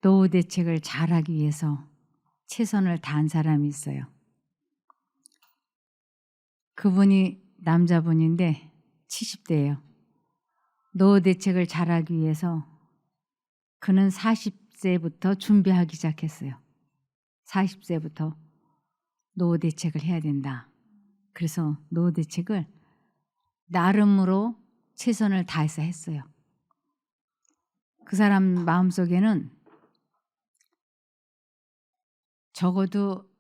노후 대책을 잘하기 위해서 최선을 다한 사람이 있어요. 그분이 남자분인데 70대예요. 노후 대책을 잘하기 위해서 그는 40세부터 준비하기 시작했어요. 40세부터 노후 대책을 해야 된다. 그래서 노후 대책을 나름으로 최선을 다해서 했어요. 그 사람 마음속에는 적어도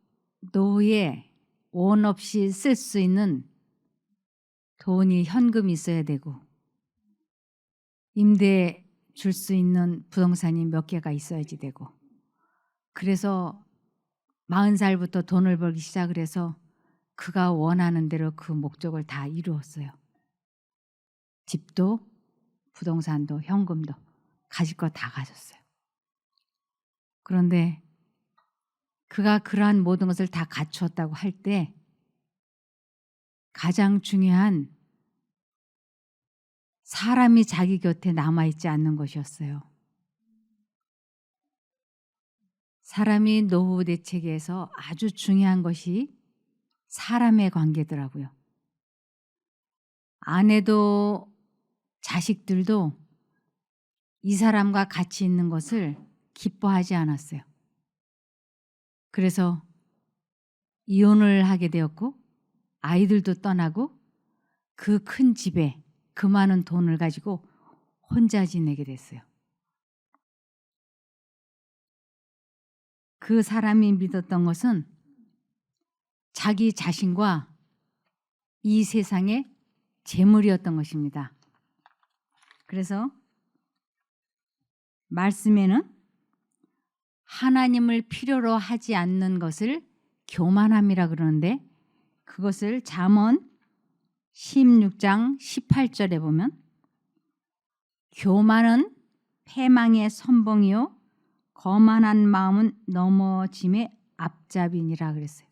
노후에 원 없이 쓸 수 있는 돈이 현금이 있어야 되고 임대 줄 수 있는 부동산이 몇 개가 있어야지 되고, 그래서 40살부터 돈을 벌기 시작을 해서 그가 원하는 대로 그 목적을 다 이루었어요. 집도 부동산도 현금도 가질 거 다 가졌어요. 그런데 그가 그러한 모든 것을 다 갖추었다고 할 때 가장 중요한 사람이 자기 곁에 남아있지 않는 것이었어요. 사람이 노후 대책에서 아주 중요한 것이 사람의 관계더라고요. 아내도 자식들도 이 사람과 같이 있는 것을 기뻐하지 않았어요. 그래서 이혼을 하게 되었고 아이들도 떠나고 그 큰 집에 그 많은 돈을 가지고 혼자 지내게 됐어요. 그 사람이 믿었던 것은 자기 자신과 이 세상의 재물이었던 것입니다. 그래서 말씀에는 하나님을 필요로 하지 않는 것을 교만함이라 그러는데, 그것을 잠언 16장 18절에 보면 교만은 패망의 선봉이요 거만한 마음은 넘어짐의 앞잡이니라 그랬어요.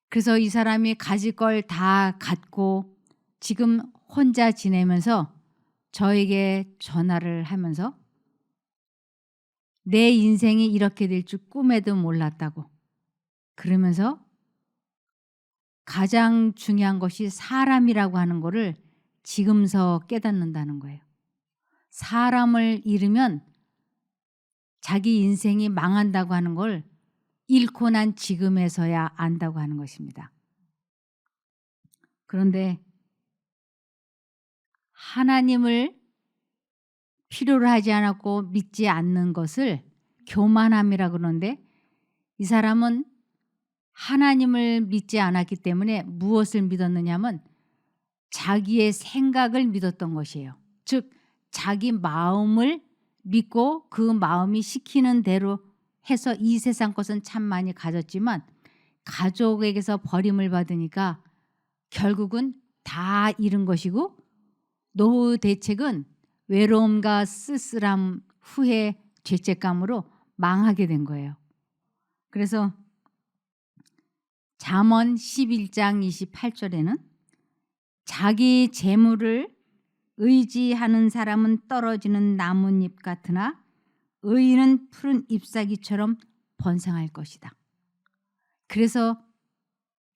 그래서 이 사람이 가질 걸 다 갖고 지금 혼자 지내면서 저에게 전화를 하면서 내 인생이 이렇게 될 줄 꿈에도 몰랐다고, 그러면서 가장 중요한 것이 사람이라고 하는 것을 지금서 깨닫는다는 거예요. 사람을 잃으면 자기 인생이 망한다고 하는 걸 잃고 난 지금에서야 안다고 하는 것입니다. 그런데 하나님을 필요로 하지 않았고 믿지 않는 것을 교만함이라고 그러는데, 이 사람은 하나님을 믿지 않았기 때문에 무엇을 믿었느냐 하면 자기의 생각을 믿었던 것이에요. 즉 자기 마음을 믿고 그 마음이 시키는 대로 해서 이 세상 것은 참 많이 가졌지만 가족에게서 버림을 받으니까 결국은 다 잃은 것이고, 노후 대책은 외로움과 쓸쓸함, 후회, 죄책감으로 망하게 된 거예요. 그래서 잠언 11장 28절에는 자기 재물을 의지하는 사람은 떨어지는 나뭇잎 같으나 의인은 푸른 잎사귀처럼 번성할 것이다. 그래서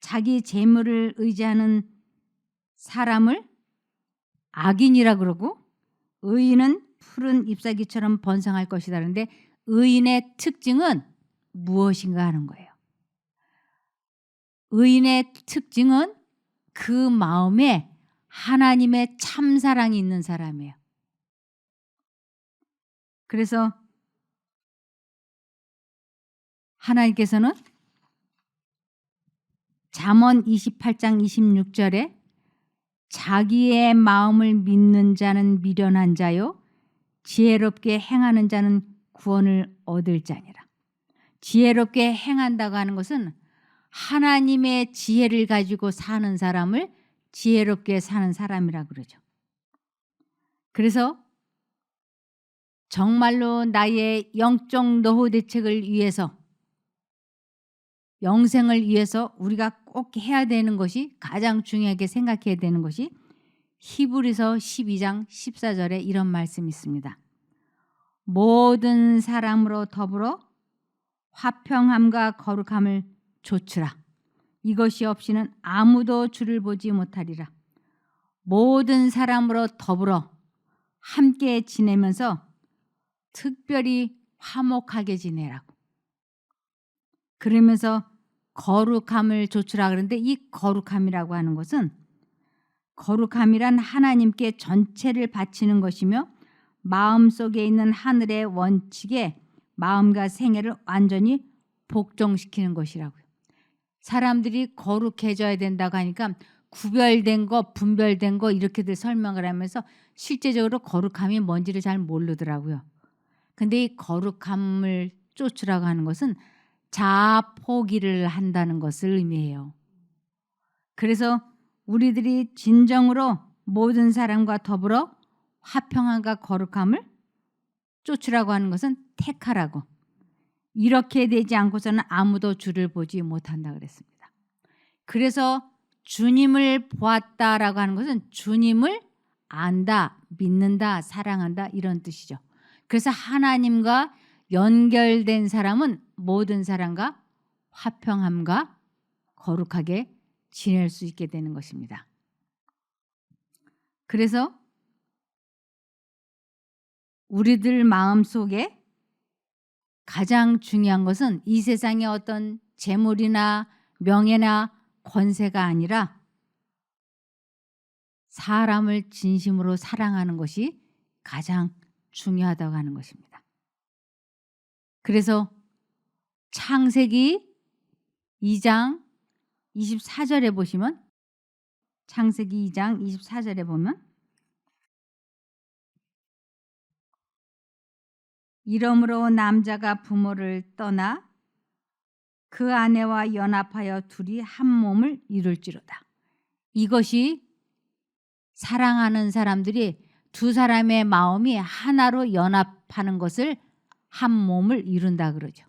자기 재물을 의지하는 사람을 악인이라 그러고 의인은 푸른 잎사귀처럼 번성할 것이다. 그런데 의인의 특징은 무엇인가 하는 거예요. 의인의 특징은 그 마음에 하나님의 참사랑이 있는 사람이에요. 그래서 하나님께서는 잠언 28장 26절에 자기의 마음을 믿는 자는 미련한 자요 지혜롭게 행하는 자는 구원을 얻을 자니라. 지혜롭게 행한다고 하는 것은 하나님의 지혜를 가지고 사는 사람을 지혜롭게 사는 사람이라 그러죠. 그래서 정말로 나의 영적 노후 대책을 위해서, 영생을 위해서 우리가 꼭 해야 되는 것이, 가장 중요하게 생각해야 되는 것이 히브리서 12장 14절에 이런 말씀이 있습니다. 모든 사람으로 더불어 화평함과 거룩함을 좇으라. 이것이 없이는 아무도 주를 보지 못하리라. 모든 사람으로 더불어 함께 지내면서 특별히 화목하게 지내라고. 그러면서 거룩함을 좇으라 그러는데, 이 거룩함이라고 하는 것은, 거룩함이란 하나님께 전체를 바치는 것이며 마음속에 있는 하늘의 원칙에 마음과 생애를 완전히 복종시키는 것이라고요. 사람들이 거룩해져야 된다고 하니까 구별된 거, 분별된 거 이렇게들 설명을 하면서 실제적으로 거룩함이 뭔지를 잘 모르더라고요. 근데 이 거룩함을 쫓으라고 하는 것은 자아 포기를 한다는 것을 의미해요. 그래서 우리들이 진정으로 모든 사람과 더불어 화평함과 거룩함을 쫓으라고 하는 것은 택하라고. 이렇게 되지 않고서는 아무도 주를 보지 못한다 그랬습니다. 그래서 주님을 보았다라고 하는 것은 주님을 안다, 믿는다, 사랑한다 이런 뜻이죠. 그래서 하나님과 연결된 사람은 모든 사람과 화평함과 거룩하게 지낼 수 있게 되는 것입니다. 그래서 우리들 마음속에 가장 중요한 것은 이 세상의 어떤 재물이나 명예나 권세가 아니라 사람을 진심으로 사랑하는 것이 가장 중요하다고 하는 것입니다. 그래서 창세기 2장 24절에 보시면, 창세기 2장 24절에 보면, 이러므로 남자가 부모를 떠나 그 아내와 연합하여 둘이 한 몸을 이룰지로다. 이것이 사랑하는 사람들이 두 사람의 마음이 하나로 연합하는 것을 한 몸을 이룬다 그러죠.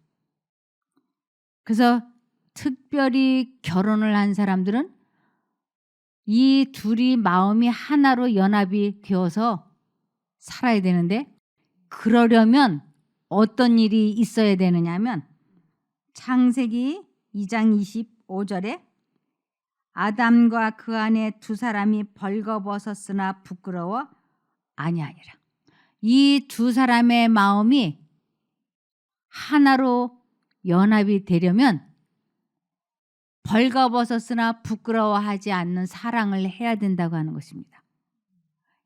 그래서 특별히 결혼을 한 사람들은 이 둘이 마음이 하나로 연합이 되어서 살아야 되는데, 그러려면 어떤 일이 있어야 되느냐 하면 창세기 2장 25절에 아담과 그 아내 두 사람이 벌거벗었으나 부끄러워 아니하니라. 이 두 사람의 마음이 하나로 연합이 되려면 벌거벗었으나 부끄러워하지 않는 사랑을 해야 된다고 하는 것입니다.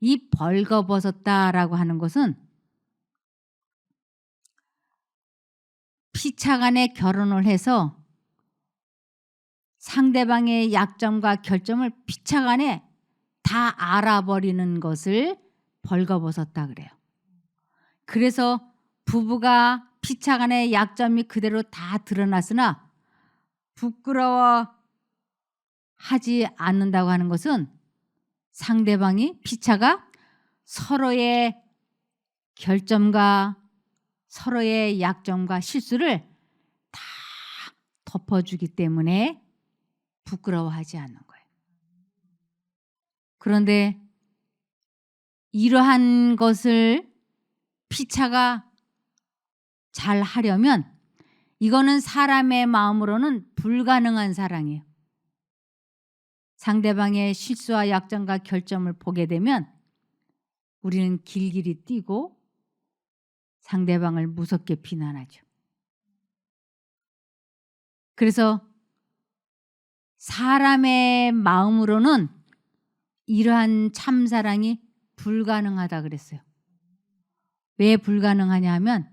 이 벌거벗었다라고 하는 것은 피차간에 결혼을 해서 상대방의 약점과 결점을 피차간에 다 알아버리는 것을 벌거벗었다 그래요. 그래서 부부가 피차간의 약점이 그대로 다 드러났으나 부끄러워하지 않는다고 하는 것은 상대방이 피차가 서로의 결점과 서로의 약점과 실수를 다 덮어주기 때문에 부끄러워하지 않는 거예요. 그런데 이러한 것을 피차가 잘 하려면 이거는 사람의 마음으로는 불가능한 사랑이에요. 상대방의 실수와 약점과 결점을 보게 되면 우리는 길길이 뛰고 상대방을 무섭게 비난하죠. 그래서 사람의 마음으로는 이러한 참사랑이 불가능하다 그랬어요. 왜 불가능하냐 하면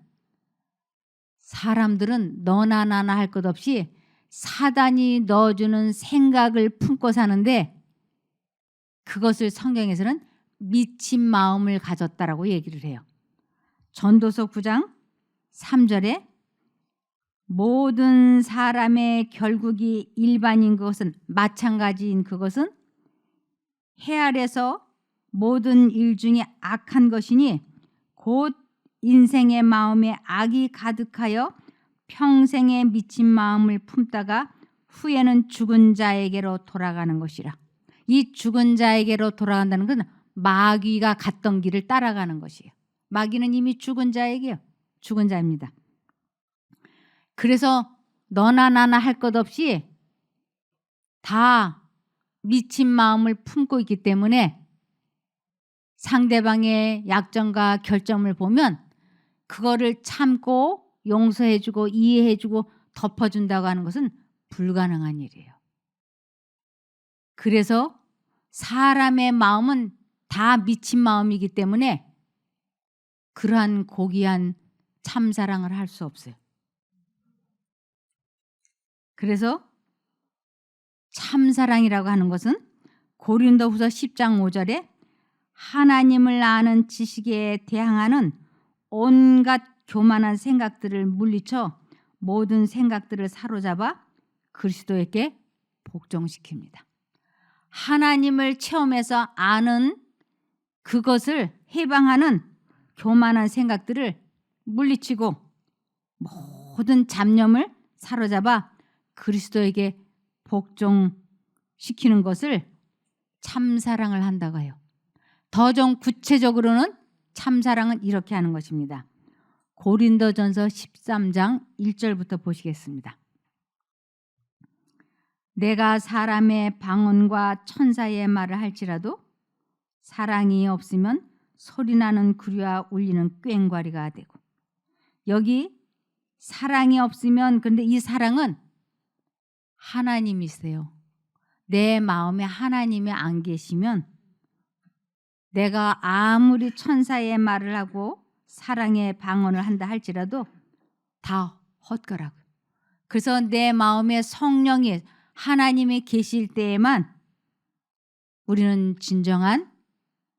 사람들은 너나 나나 할 것 없이 사단이 넣어주는 생각을 품고 사는데, 그것을 성경에서는 미친 마음을 가졌다라고 얘기를 해요. 전도서 9장 3절에 모든 사람의 결국이 일반인 것은 마찬가지인 그것은 해 아래서 모든 일 중에 악한 것이니 곧 인생의 마음에 악이 가득하여 평생에 미친 마음을 품다가 후에는 죽은 자에게로 돌아가는 것이라. 이 죽은 자에게로 돌아간다는 것은 마귀가 갔던 길을 따라가는 것이에요. 마귀는 이미 죽은 자에게요. 죽은 자입니다. 그래서 너나 나나 할 것 없이 다 미친 마음을 품고 있기 때문에 상대방의 약점과 결점을 보면 그거를 참고 용서해주고 이해해주고 덮어준다고 하는 것은 불가능한 일이에요. 그래서 사람의 마음은 다 미친 마음이기 때문에 그러한 고귀한 참사랑을 할 수 없어요. 그래서 참사랑이라고 하는 것은 고린도후서 10장 5절에 하나님을 아는 지식에 대항하는 온갖 교만한 생각들을 물리쳐 모든 생각들을 사로잡아 그리스도에게 복종시킵니다. 하나님을 체험해서 아는 그것을 해방하는 교만한 생각들을 물리치고 모든 잡념을 사로잡아 그리스도에게 복종시키는 것을 참사랑을 한다고 해요. 더 좀 구체적으로는 참사랑은 이렇게 하는 것입니다. 고린도전서 13장 1절부터 보시겠습니다. 내가 사람의 방언과 천사의 말을 할지라도 사랑이 없으면 소리나는 구리와 울리는 꽹과리가 되고, 여기 사랑이 없으면, 근데 이 사랑은 하나님이세요. 내 마음에 하나님이 안 계시면 내가 아무리 천사의 말을 하고 사랑의 방언을 한다 할지라도 다 헛거라고. 그래서 내 마음에 성령이 하나님이 계실 때에만 우리는 진정한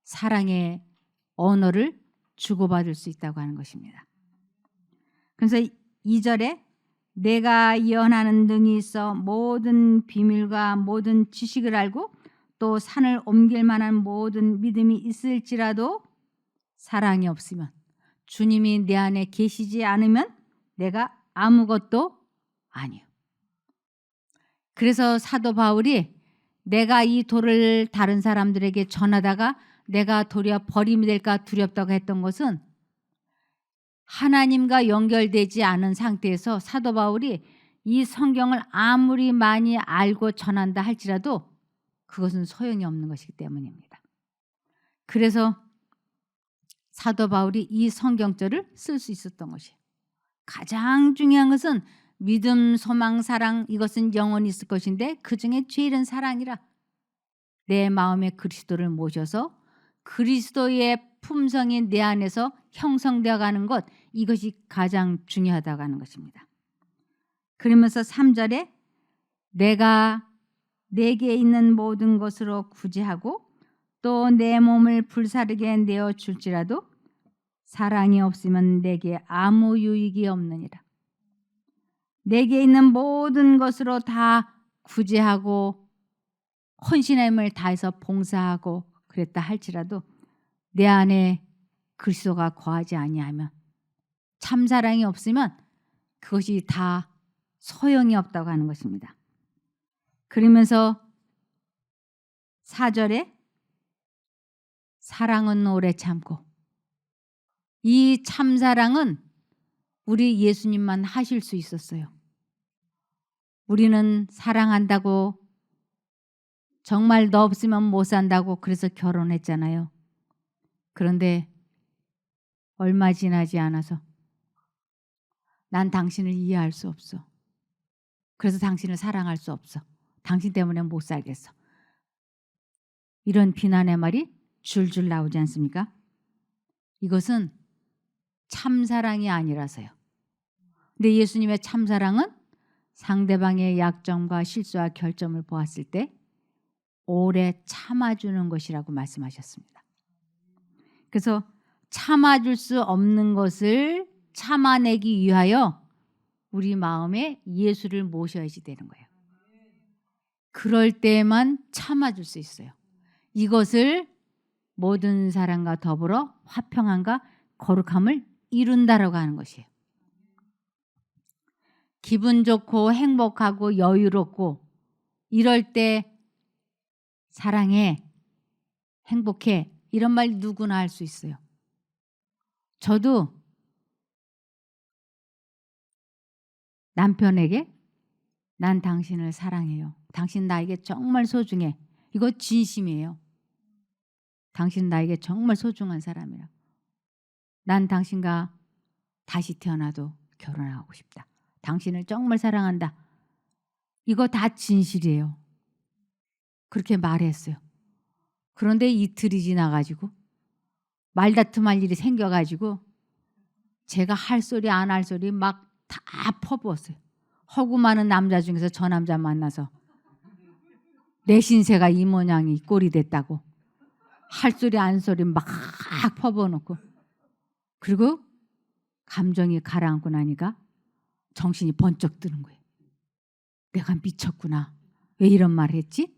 사랑의 언어를 주고받을 수 있다고 하는 것입니다. 그래서 2절에 내가 예언하는 능이 있어 모든 비밀과 모든 지식을 알고 또 산을 옮길 만한 모든 믿음이 있을지라도 사랑이 없으면, 주님이 내 안에 계시지 않으면 내가 아무것도 아니에요. 그래서 사도 바울이 내가 이 돌을 다른 사람들에게 전하다가 내가 도리어 버림이 될까 두렵다고 했던 것은 하나님과 연결되지 않은 상태에서 사도 바울이 이 성경을 아무리 많이 알고 전한다 할지라도 그것은 소용이 없는 것이기 때문입니다. 그래서 사도 바울이 이 성경절을 쓸 수 있었던 것이에요. 가장 중요한 것은 믿음, 소망, 사랑, 이것은 영원히 있을 것인데 그중에 제일은 사랑이라. 내 마음에 그리스도를 모셔서 그리스도의 품성이 내 안에서 형성되어 가는 것, 이것이 가장 중요하다고 하는 것입니다. 그러면서 3절에 내가 내게 있는 모든 것으로 구제하고 또 내 몸을 불사르게 내어 줄지라도 사랑이 없으면 내게 아무 유익이 없느니라. 내게 있는 모든 것으로 다 구제하고 헌신의 힘을 다해서 봉사하고 그랬다 할지라도 내 안에 그리스도가 거하지 아니하면, 참사랑이 없으면 그것이 다 소용이 없다고 하는 것입니다. 그러면서 4절에 사랑은 오래 참고, 이 참사랑은 우리 예수님만 하실 수 있었어요. 우리는 사랑한다고, 정말 너 없으면 못 산다고 그래서 결혼했잖아요. 그런데 얼마 지나지 않아서 난 당신을 이해할 수 없어. 그래서 당신을 사랑할 수 없어. 당신 때문에 못 살겠어. 이런 비난의 말이 줄줄 나오지 않습니까? 이것은 참사랑이 아니라서요. 근데 예수님의 참사랑은 상대방의 약점과 실수와 결점을 보았을 때 오래 참아주는 것이라고 말씀하셨습니다. 그래서 참아줄 수 없는 것을 참아내기 위하여 우리 마음에 예수를 모셔야지 되는 거예요. 그럴 때만 참아줄 수 있어요. 이것을 모든 사람과 더불어 화평함과 거룩함을 이룬다라고 하는 것이에요. 기분 좋고 행복하고 여유롭고 이럴 때 사랑해, 행복해, 이런 말 누구나 할 수 있어요. 저도 남편에게 난 당신을 사랑해요. 당신 나에게 정말 소중해. 이거 진심이에요. 당신 나에게 정말 소중한 사람이라. 난 당신과 다시 태어나도 결혼하고 싶다. 당신을 정말 사랑한다. 이거 다 진실이에요. 그렇게 말했어요. 그런데 이틀이 지나가지고 말다툼할 일이 생겨가지고 제가 할 소리 안 할 소리 막 다 퍼부었어요. 허구 많은 남자 중에서 저 남자 만나서 내 신세가 이 모양이 꼴이 됐다고 할 소리 안 소리 막 퍼부어놓고 그리고 감정이 가라앉고 나니까 정신이 번쩍 드는 거예요. 내가 미쳤구나. 왜 이런 말을 했지?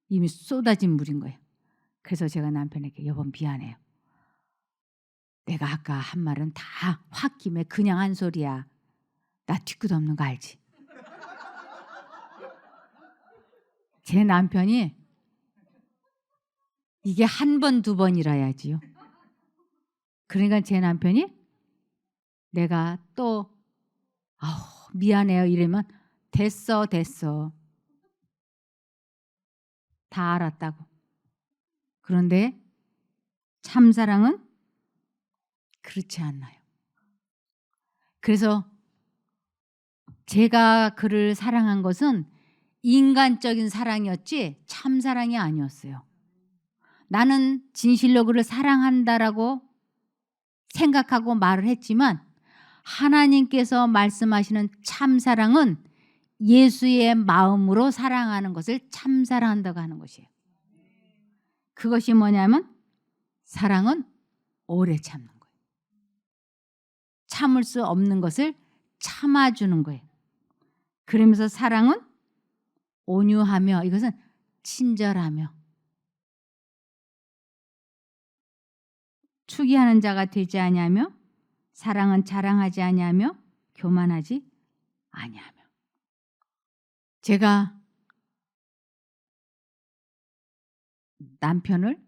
이미 쏟아진 물인 거예요. 그래서 제가 남편에게 여보 미안해요. 내가 아까 한 말은 다 홧김에 그냥 한 소리야. 나 뒤끝 없는 거 알지? 제 남편이 이게 한 번, 두 번이라야지요. 그러니까 제 남편이 내가 또 미안해요 이러면 됐어. 다 알았다고. 그런데 참사랑은 그렇지 않나요. 그래서 제가 그를 사랑한 것은 인간적인 사랑이었지 참사랑이 아니었어요. 나는 진실로 그를 사랑한다라고 생각하고 말을 했지만 하나님께서 말씀하시는 참사랑은 예수의 마음으로 사랑하는 것을 참사랑한다고 하는 것이에요. 그것이 뭐냐면 사랑은 오래 참는 거예요. 참을 수 없는 것을 참아주는 거예요. 그러면서 사랑은 온유하며 이것은 친절하며 추기하는 자가 되지 아니하며 사랑은 자랑하지 아니하며 교만하지 아니하며. 제가 남편을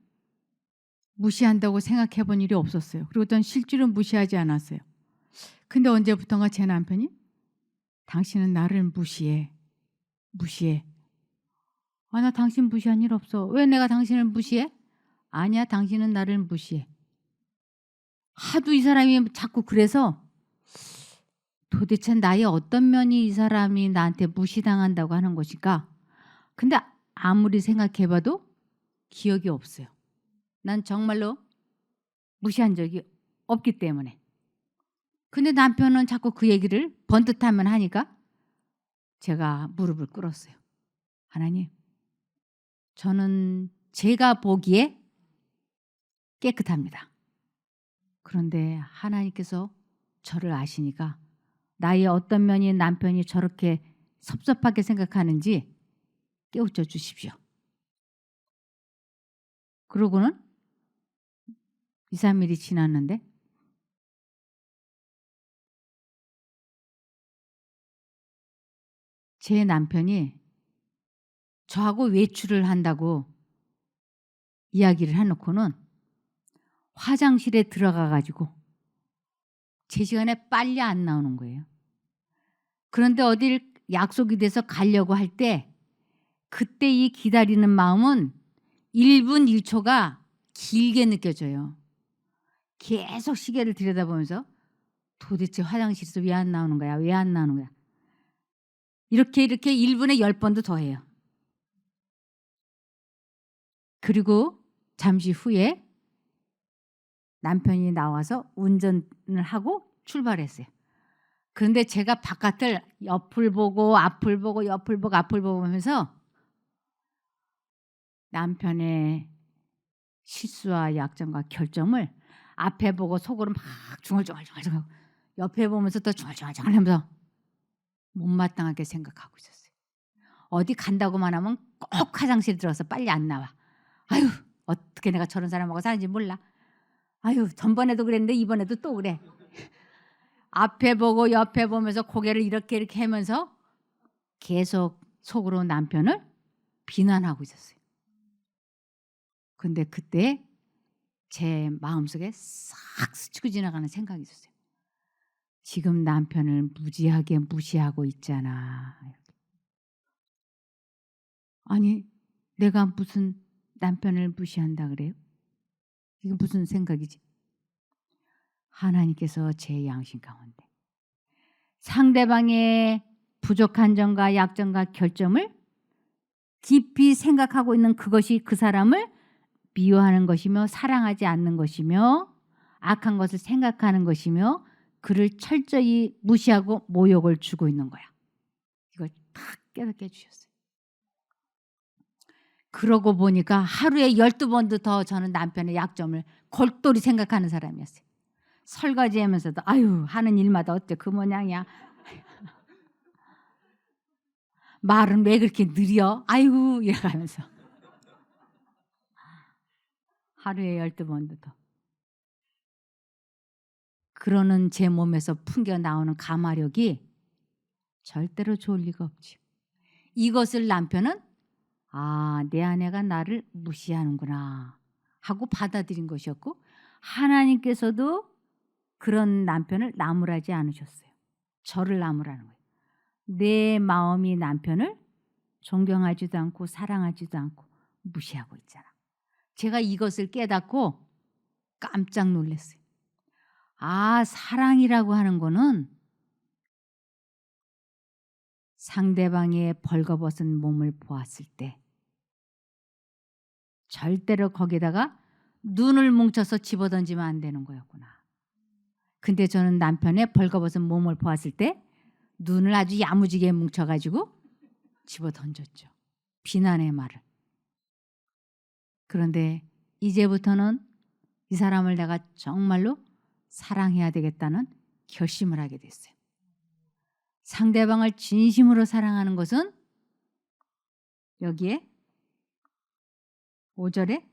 무시한다고 생각해 본 일이 없었어요. 그리고 전 실제로 무시하지 않았어요. 근데 언제부턴가 제 남편이 당신은 나를 무시해. 나 당신 무시한 일 없어. 왜 내가 당신을 무시해? 아니야, 당신은 나를 무시해. 하도 이 사람이 자꾸 그래서 도대체 나의 어떤 면이 이 사람이 나한테 무시당한다고 하는 것일까? 근데 아무리 생각해봐도 기억이 없어요. 난 정말로 무시한 적이 없기 때문에. 근데 남편은 자꾸 그 얘기를 번듯하면 하니까 제가 무릎을 꿇었어요. 하나님, 저는 제가 보기에 깨끗합니다. 그런데 하나님께서 저를 아시니까 나의 어떤 면이 남편이 저렇게 섭섭하게 생각하는지 깨우쳐 주십시오. 그러고는 2, 3일이 지났는데 제 남편이 저하고 외출을 한다고 이야기를 해놓고는 화장실에 들어가 가지고 제 시간에 빨리 안 나오는 거예요. 그런데 어딜 약속이 돼서 가려고 할 때 그때 이 기다리는 마음은 1분 1초가 길게 느껴져요. 계속 시계를 들여다보면서 도대체 화장실에서 왜 안 나오는 거야? 왜 안 나오는 거야? 이렇게 1분에 10번도 더 해요. 그리고 잠시 후에 남편이 나와서 운전을 하고 출발했어요. 그런데 제가 바깥을 옆을 보고 앞을 보고 옆을 보고 앞을 보고 하면서 남편의 실수와 약점과 결점을 앞에 보고 속으로 막 중얼중얼 옆에 보면서 또 중얼중얼 하면서 못마땅하게 생각하고 있었어요. 어디 간다고만 하면 꼭 화장실 들어서 빨리 안 나와. 아유, 어떻게 내가 저런 사람하고 사는지 몰라. 아유, 전번에도 그랬는데 이번에도 또 그래. 앞에 보고 옆에 보면서 고개를 이렇게 하면서 계속 속으로 남편을 비난하고 있었어요. 근데 그때 제 마음속에 싹 스치고 지나가는 생각이 있었어요. 지금 남편을 무지하게 무시하고 있잖아. 아니, 내가 무슨 남편을 무시한다 그래요? 이게 무슨 생각이지? 하나님께서 제 양심 가운데 상대방의 부족한 점과 약점과 결점을 깊이 생각하고 있는 그것이 그 사람을 미워하는 것이며 사랑하지 않는 것이며 악한 것을 생각하는 것이며 그를 철저히 무시하고 모욕을 주고 있는 거야. 이걸 딱 깨닫게 해주셨어요. 그러고 보니까 하루에 12번도 더 저는 남편의 약점을 골똘히 생각하는 사람이었어요. 설거지하면서도 아유 하는 일마다 어째 그 모양이야. 말은 왜 그렇게 느려? 아이고 이래가면서 하루에 12번도 더. 그러는 제 몸에서 풍겨 나오는 가마력이 절대로 좋을 리가 없지. 이것을 남편은 내 아내가 나를 무시하는구나 하고 받아들인 것이었고 하나님께서도 그런 남편을 나무라지 않으셨어요. 저를 나무라는 거예요. 내 마음이 남편을 존경하지도 않고 사랑하지도 않고 무시하고 있잖아. 제가 이것을 깨닫고 깜짝 놀랐어요. 사랑이라고 하는 거는 상대방의 벌거벗은 몸을 보았을 때 절대로 거기다가 눈을 뭉쳐서 집어던지면 안 되는 거였구나. 근데 저는 남편의 벌거벗은 몸을 보았을 때 눈을 아주 야무지게 뭉쳐가지고 집어던졌죠. 비난의 말을. 그런데 이제부터는 이 사람을 내가 정말로 사랑해야 되겠다는 결심을 하게 됐어요. 상대방을 진심으로 사랑하는 것은 여기에 5절에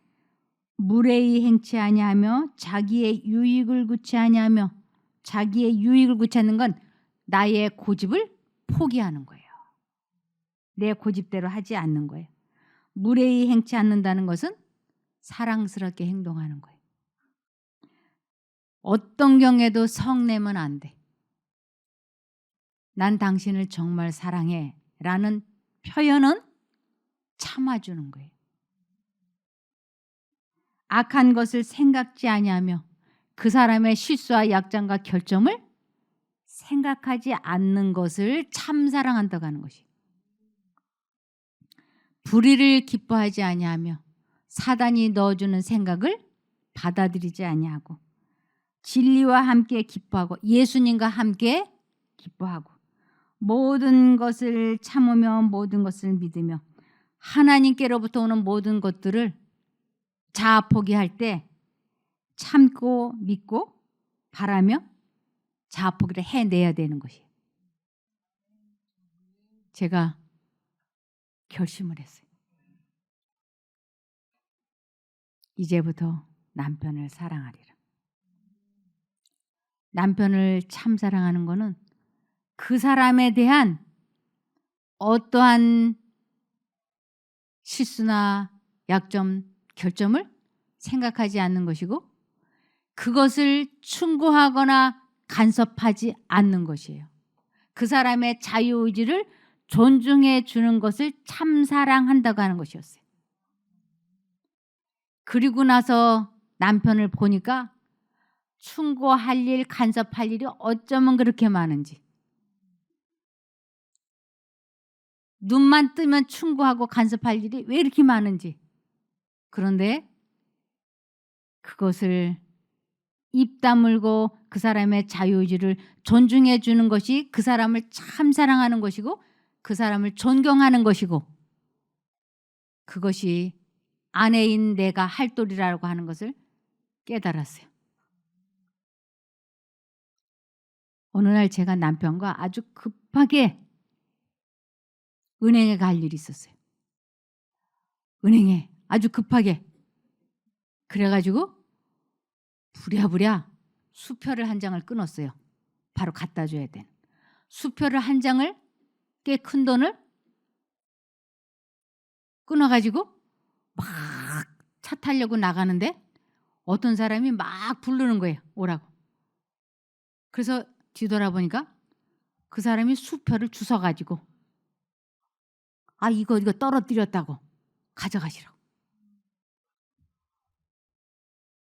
무례히 행치 아니하며 자기의 유익을 구치 아니하며 자기의 유익을 구치하는 건 나의 고집을 포기하는 거예요. 내 고집대로 하지 않는 거예요. 무례히 행치 않는다는 것은 사랑스럽게 행동하는 거예요. 어떤 경우에도 성내면 안 돼. 난 당신을 정말 사랑해 라는 표현은 참아주는 거예요. 악한 것을 생각지 아니하며 그 사람의 실수와 약점과 결점을 생각하지 않는 것을 참 사랑한다고 하는 것이. 불의를 기뻐하지 아니하며 사단이 넣어주는 생각을 받아들이지 아니하고 진리와 함께 기뻐하고 예수님과 함께 기뻐하고 모든 것을 참으며 모든 것을 믿으며 하나님께로부터 오는 모든 것들을 자아포기할 때 참고 믿고 바라며 자아포기를 해내야 되는 것이에요. 제가 결심을 했어요. 이제부터 남편을 사랑하리라. 남편을 참 사랑하는 것은 그 사람에 대한 어떠한 실수나 약점, 결점을 생각하지 않는 것이고 그것을 충고하거나 간섭하지 않는 것이에요. 그 사람의 자유의지를 존중해 주는 것을 참 사랑한다고 하는 것이었어요. 그리고 나서 남편을 보니까 충고할 일, 간섭할 일이 어쩌면 그렇게 많은지. 눈만 뜨면 충고하고 간섭할 일이 왜 이렇게 많은지. 그런데 그것을 입 다물고 그 사람의 자유의지를 존중해 주는 것이 그 사람을 참 사랑하는 것이고 그 사람을 존경하는 것이고 그것이 아내인 내가 할 도리라고 하는 것을 깨달았어요. 어느 날 제가 남편과 아주 급하게 은행에 갈 일이 있었어요. 은행에 아주 급하게. 그래가지고 부랴부랴 수표를 한 장을 끊었어요. 바로 갖다 줘야 되는. 수표를 한 장을 꽤 큰 돈을 끊어가지고 막 차 타려고 나가는데 어떤 사람이 막 부르는 거예요. 오라고. 그래서 뒤돌아보니까 그 사람이 수표를 주워가지고 이거 떨어뜨렸다고 가져가시라고.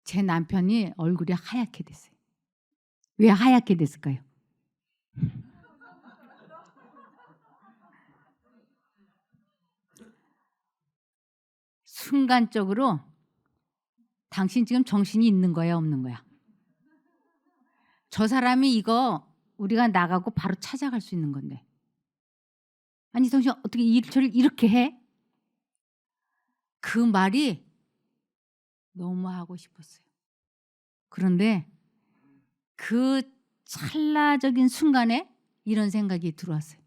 제 남편이 얼굴이 하얗게 됐어요. 왜 하얗게 됐을까요? 순간적으로 당신 지금 정신이 있는 거야 없는 거야? 저 사람이 이거 우리가 나가고 바로 찾아갈 수 있는 건데. 아니 당신 어떻게 일처를 이렇게 해? 그 말이 너무 하고 싶었어요. 그런데 그 찰나적인 순간에 이런 생각이 들어왔어요.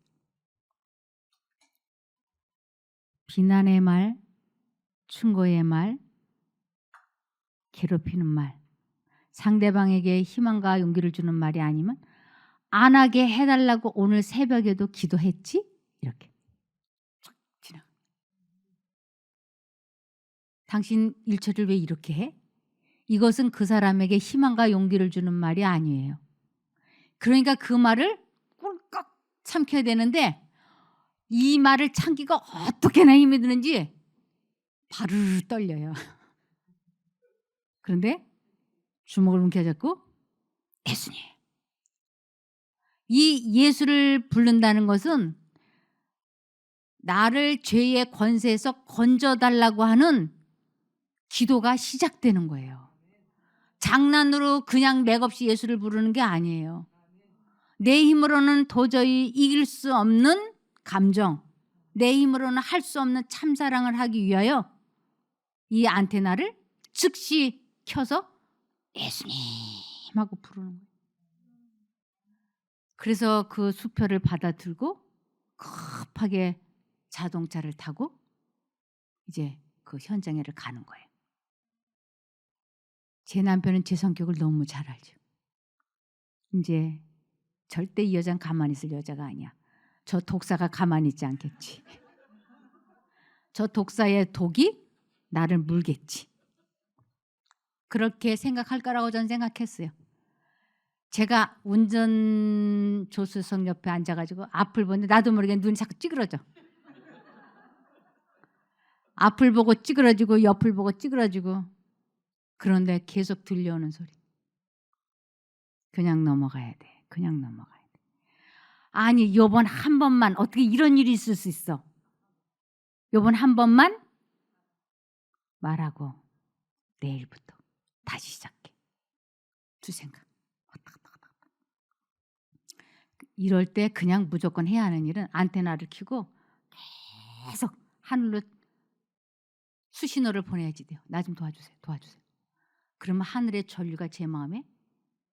비난의 말, 충고의 말, 괴롭히는 말, 상대방에게 희망과 용기를 주는 말이 아니면 안 하게 해달라고 오늘 새벽에도 기도했지? 이렇게 쫙 지나가. 당신 일처리를 왜 이렇게 해? 이것은 그 사람에게 희망과 용기를 주는 말이 아니에요. 그러니까 그 말을 꿀꺽 참켜야 되는데 이 말을 참기가 어떻게나 힘이 드는지 바르르 떨려요. 그런데 주먹을 움켜잡고 예수님. 이 예수를 부른다는 것은 나를 죄의 권세에서 건져달라고 하는 기도가 시작되는 거예요. 장난으로 그냥 맥없이 예수를 부르는 게 아니에요. 내 힘으로는 도저히 이길 수 없는 감정, 내 힘으로는 할 수 없는 참사랑을 하기 위하여 이 안테나를 즉시 켜서 예수님 하고 부르는 거예요. 그래서 그 수표를 받아 들고 급하게 자동차를 타고 이제 그 현장에를 가는 거예요. 제 남편은 제 성격을 너무 잘 알죠. 이제 절대 이 여자는 가만히 있을 여자가 아니야. 저 독사가 가만히 있지 않겠지. 저 독사의 독이 나를 물겠지. 그렇게 생각할 거라고 저는 생각했어요. 제가 운전조수석 옆에 앉아가지고 앞을 보는데 나도 모르게 눈이 자꾸 찌그러져. 앞을 보고 찌그러지고 옆을 보고 찌그러지고. 그런데 계속 들려오는 소리. 그냥 넘어가야 돼. 그냥 넘어가야 돼. 아니 요번 한 번만 어떻게 이런 일이 있을 수 있어. 요번 한 번만 말하고 내일부터 다시 시작해. 두 생각. 이럴 때 그냥 무조건 해야 하는 일은 안테나를 켜고 계속 하늘로 수신호를 보내야지 돼요. 나 좀 도와주세요. 도와주세요. 그러면 하늘의 전류가 제 마음에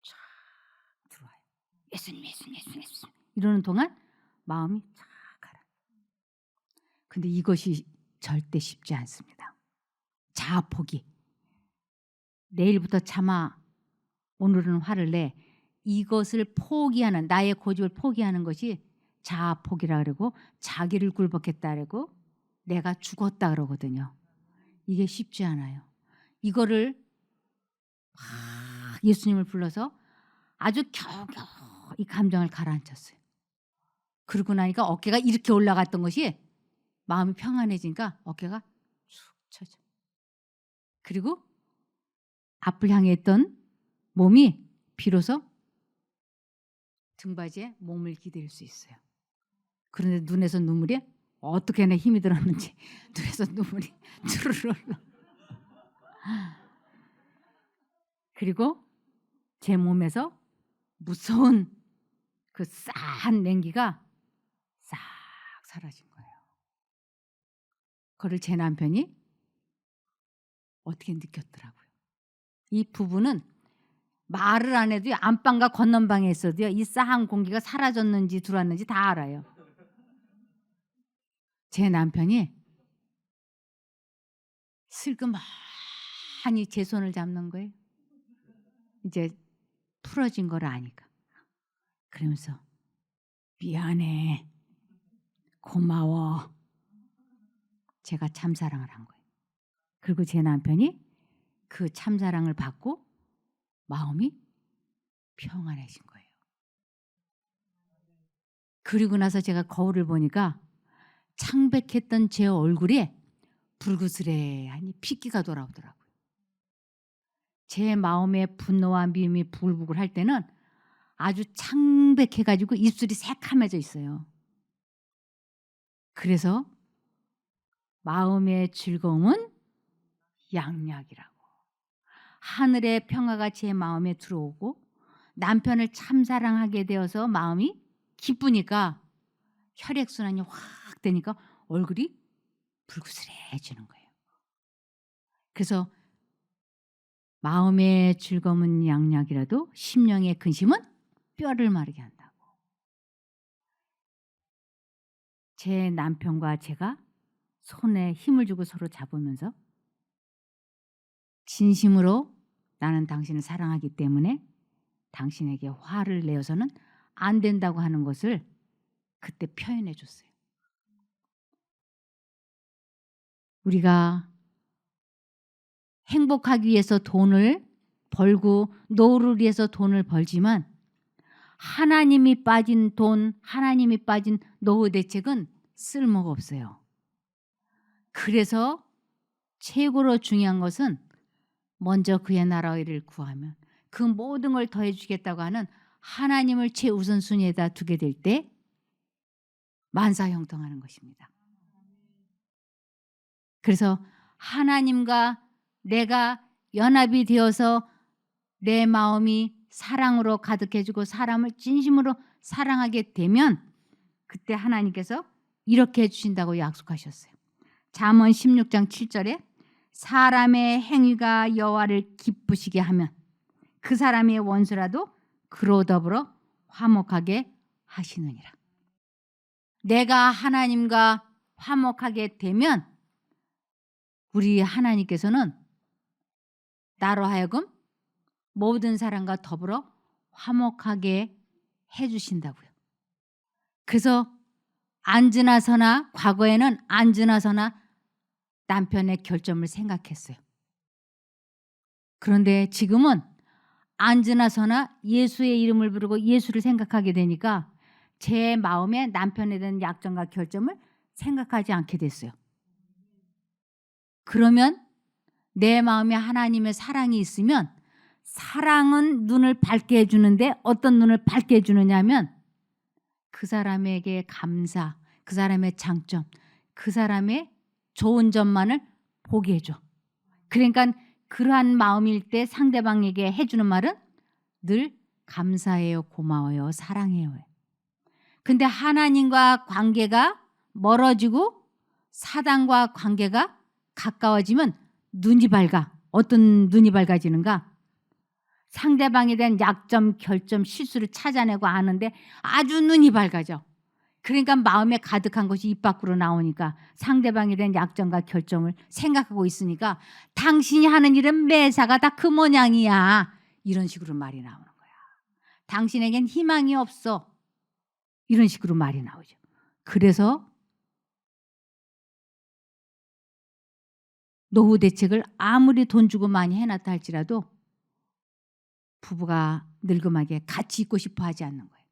쫙 들어와요. 예수님 예수님 예수님 예수님 이러는 동안 마음이 쫙 가라. 근데 이것이 절대 쉽지 않습니다. 자아 포기. 내일부터 참아 오늘은 화를 내. 이것을 포기하는 나의 고집을 포기하는 것이 자아 포기라 그러고 자기를 굴복했다 그러고 내가 죽었다 그러거든요. 이게 쉽지 않아요. 이거를 예수님을 불러서 아주 겨우겨우 이 감정을 가라앉혔어요. 그러고 나니까 어깨가 이렇게 올라갔던 것이 마음이 평안해지니까 어깨가 쭉 쳐져. 그리고 앞을 향해 있던 몸이 비로소 등받이에 몸을 기댈 수 있어요. 그런데 눈에서 눈물이 어떻게 내 힘이 들었는지 눈에서 눈물이 주르르 흘러. 그리고 제 몸에서 무서운 그 싸한 냉기가 싹 사라진 거예요. 그걸 제 남편이 어떻게 느꼈더라고요. 이 부부는 말을 안 해도요. 안방과 건넌방에 있어도요. 이 싸한 공기가 사라졌는지 들어왔는지 다 알아요. 제 남편이 슬그머니 제 손을 잡는 거예요. 이제 풀어진 걸 아니까. 그러면서 미안해. 고마워. 제가 참사랑을 한 거예요. 그리고 제 남편이 그 참사랑을 받고 마음이 평안해진 거예요. 그리고 나서 제가 거울을 보니까 창백했던 제 얼굴에 불그스레하니 핏기가 돌아오더라고요. 제 마음의 분노와 미움이 부글부글 할 때는 아주 창백해가지고 입술이 새카매져 있어요. 그래서 마음의 즐거움은 양약이라고. 하늘의 평화가 제 마음에 들어오고 남편을 참 사랑하게 되어서 마음이 기쁘니까 혈액순환이 확 되니까 얼굴이 불그스레해지는 거예요. 그래서 마음의 즐거움은 양약이라도 심령의 근심은 뼈를 마르게 한다고. 제 남편과 제가 손에 힘을 주고 서로 잡으면서 진심으로 나는 당신을 사랑하기 때문에 당신에게 화를 내어서는 안 된다고 하는 것을 그때 표현해 줬어요. 우리가 행복하기 위해서 돈을 벌고 노후를 위해서 돈을 벌지만 하나님이 빠진 돈, 하나님이 빠진 노후 대책은 쓸모가 없어요. 그래서 최고로 중요한 것은 먼저 그의 나라의 일을 구하면 그 모든 걸 더해 주겠다고 하는 하나님을 최우선순위에다 두게 될 때 만사형통하는 것입니다. 그래서 하나님과 내가 연합이 되어서 내 마음이 사랑으로 가득해지고 사람을 진심으로 사랑하게 되면 그때 하나님께서 이렇게 해주신다고 약속하셨어요. 잠언 16장 7절에 사람의 행위가 여호와를 기쁘시게 하면 그 사람의 원수라도 그로 더불어 화목하게 하시느니라. 내가 하나님과 화목하게 되면 우리 하나님께서는 나로 하여금 모든 사람과 더불어 화목하게 해주신다고요. 그래서 앉으나서나 과거에는 앉으나서나 남편의 결점을 생각했어요. 그런데 지금은 앉으나서나 예수의 이름을 부르고 예수를 생각하게 되니까 제 마음에 남편에 대한 약점과 결점을 생각하지 않게 됐어요. 그러면 내 마음에 하나님의 사랑이 있으면 사랑은 눈을 밝게 해주는데 어떤 눈을 밝게 해주느냐 하면 그 사람에게 감사, 그 사람의 장점, 그 사람의 좋은 점만을 보게 해줘. 그러니까 그러한 마음일 때 상대방에게 해주는 말은 늘 감사해요, 고마워요, 사랑해요. 근데 하나님과 관계가 멀어지고 사단과 관계가 가까워지면 눈이 밝아. 어떤 눈이 밝아지는가? 상대방에 대한 약점, 결점, 실수를 찾아내고 아는데 아주 눈이 밝아져. 그러니까 마음에 가득한 것이 입 밖으로 나오니까 상대방에 대한 약점과 결점을 생각하고 있으니까 당신이 하는 일은 매사가 다 그 모양이야. 이런 식으로 말이 나오는 거야. 당신에겐 희망이 없어. 이런 식으로 말이 나오죠. 그래서 노후 대책을 아무리 돈 주고 많이 해놨다 할지라도 부부가 늙음하게 같이 있고 싶어 하지 않는 거예요.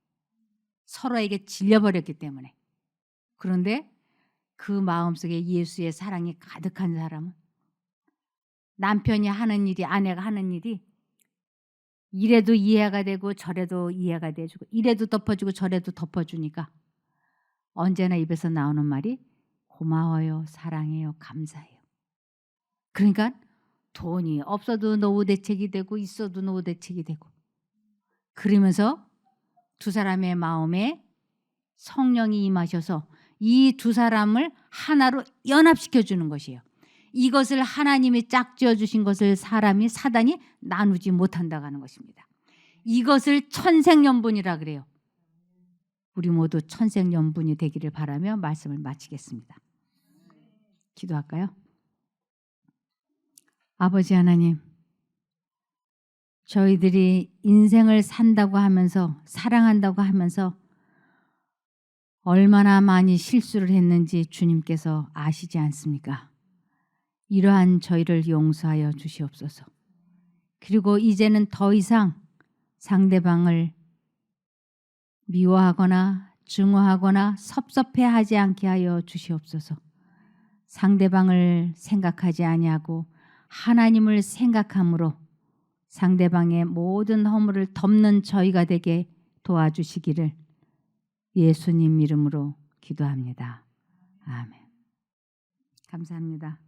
서로에게 질려버렸기 때문에. 그런데 그 마음속에 예수의 사랑이 가득한 사람은 남편이 하는 일이, 아내가 하는 일이 이래도 이해가 되고 저래도 이해가 돼주고 이래도 덮어주고 저래도 덮어주니까 언제나 입에서 나오는 말이 고마워요, 사랑해요, 감사해요. 그러니까 돈이 없어도 노후 대책이 되고 있어도 노후 대책이 되고 그러면서 두 사람의 마음에 성령이 임하셔서 이 두 사람을 하나로 연합시켜 주는 것이에요. 이것을 하나님이 짝지어 주신 것을 사단이 나누지 못한다고 하는 것입니다. 이것을 천생연분이라 그래요. 우리 모두 천생연분이 되기를 바라며 말씀을 마치겠습니다. 기도할까요? 아버지 하나님, 저희들이 인생을 산다고 하면서 사랑한다고 하면서 얼마나 많이 실수를 했는지 주님께서 아시지 않습니까? 이러한 저희를 용서하여 주시옵소서. 그리고 이제는 더 이상 상대방을 미워하거나 증오하거나 섭섭해하지 않게 하여 주시옵소서. 상대방을 생각하지 아니하고 하나님을 생각함으로 상대방의 모든 허물을 덮는 저희가 되게 도와주시기를 예수님 이름으로 기도합니다. 아멘. 감사합니다.